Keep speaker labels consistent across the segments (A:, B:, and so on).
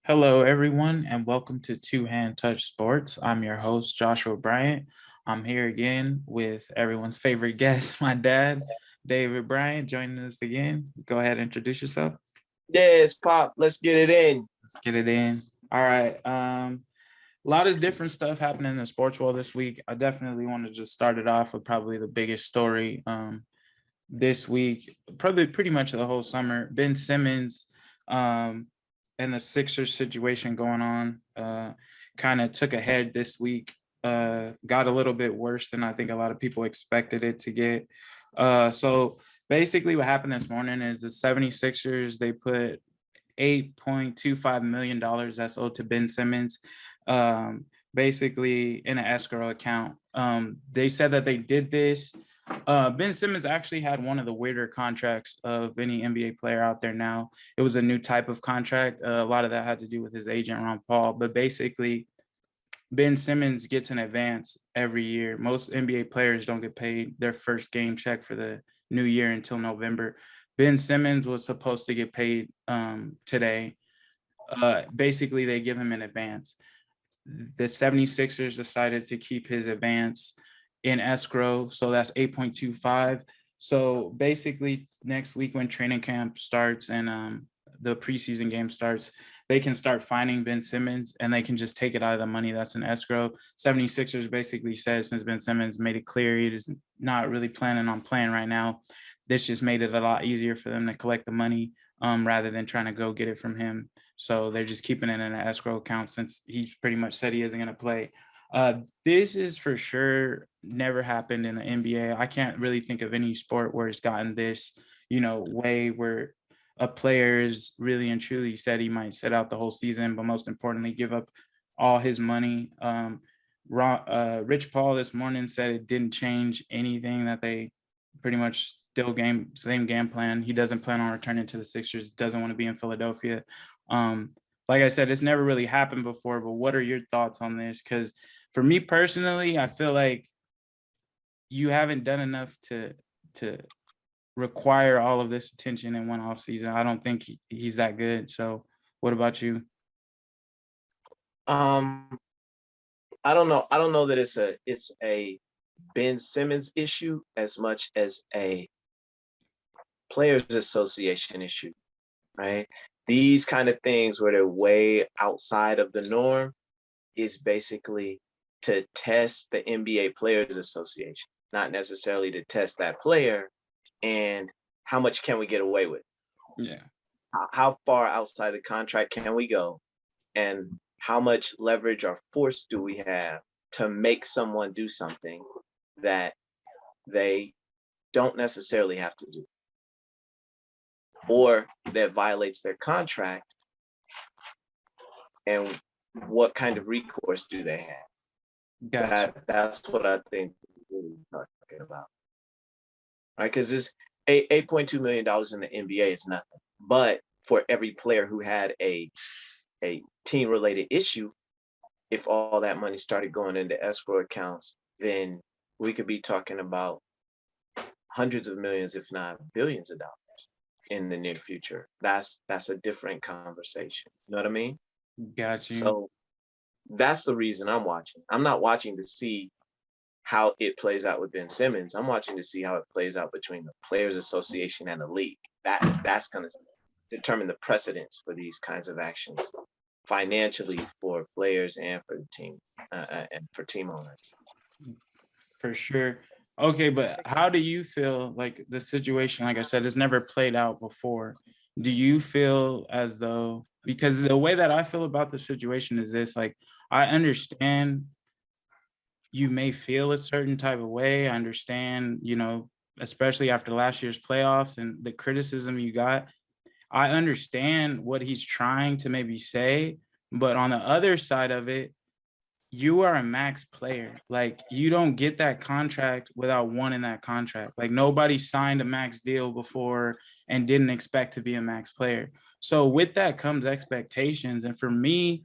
A: Hello, everyone, and welcome to Two Hand Touch Sports. I'm your host, Joshua Bryant. I'm here again with everyone's favorite guest, my dad, David Bryant, joining us again. Go ahead and introduce yourself.
B: Yes, Pop, let's get it in.
A: Let's get it in. All right. A lot of different stuff happening in the sports world this week. I definitely want to just start it off with probably the biggest story this week, probably pretty much the whole summer. Ben Simmons and the Sixers situation going on kind of took a head this week, got a little bit worse than I think a lot of people expected it to get. So basically what happened this morning is the 76ers, they put $8.25 million that's owed to Ben Simmons, basically in an escrow account. They said that they did this. Ben Simmons actually had one of the weirder contracts of any NBA player out there now. It was a new type of contract. A lot of that had to do with his agent, Ron Paul. But basically, Ben Simmons gets an advance every year. Most NBA players don't get paid their first game check for the new year until November. Ben Simmons was supposed to get paid today. Basically, they give him an advance. The 76ers decided to keep his advance in escrow, so that's 8.25. So basically next week when training camp starts and the preseason game starts, they can start finding Ben Simmons and they can just take it out of the money that's in escrow. 76ers basically said, since Ben Simmons made it clear he is not really planning on playing right now, this just made it a lot easier for them to collect the money rather than trying to go get it from him. So they're just keeping it in an escrow account since he's pretty much said he isn't going to play. This is for sure never happened in the NBA. I can't really think of any sport where it's gotten this, way where a player is really and truly said he might sit out the whole season, but most importantly, give up all his money. Rich Paul this morning said it didn't change anything, that they pretty much still same game plan. He doesn't plan on returning to the Sixers, doesn't want to be in Philadelphia. Like I said, it's never really happened before, but what are your thoughts on this? Because for me personally, I feel like you haven't done enough to require all of this attention in one off season. I don't think he's that good. So what about you?
B: Um, I don't know. I don't know that it's a Ben Simmons issue as much as a players association issue, right? These kind of things where they're way outside of the norm is basically to test the NBA Players Association, not necessarily to test that player and how much can we get away with?
A: Yeah.
B: How far outside the contract can we go? And how much leverage or force do we have to make someone do something that they don't necessarily have to do, or that violates their contract, and what kind of recourse do they have?
A: Gotcha.
B: That's what I think we're really talking about, right? Because this $8.2 million in the NBA is nothing, but for every player who had a team related issue, if all that money started going into escrow accounts, then we could be talking about hundreds of millions, if not billions of dollars in the near future. That's a different conversation. You know what I mean?
A: Got you.
B: So that's the reason I'm watching. I'm not watching to see how it plays out with Ben Simmons. I'm watching to see how it plays out between the Players Association and the league. That's going to determine the precedence for these kinds of actions financially for players and for the team and for team owners.
A: For sure. Okay, but how do you feel like the situation, like I said, has never played out before? Do you feel as though, because the way that I feel about the situation is this, like, I understand you may feel a certain type of way. I understand, especially after last year's playoffs and the criticism you got. I understand what he's trying to maybe say, but on the other side of it, you are a max player. Like, you don't get that contract without wanting that contract. Like, nobody signed a max deal before and didn't expect to be a max player. So with that comes expectations. And for me,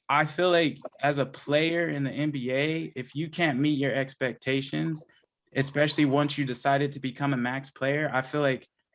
A: I feel like as a player in the NBA, if you can't meet your expectations, especially once you decided to become a max player, I feel like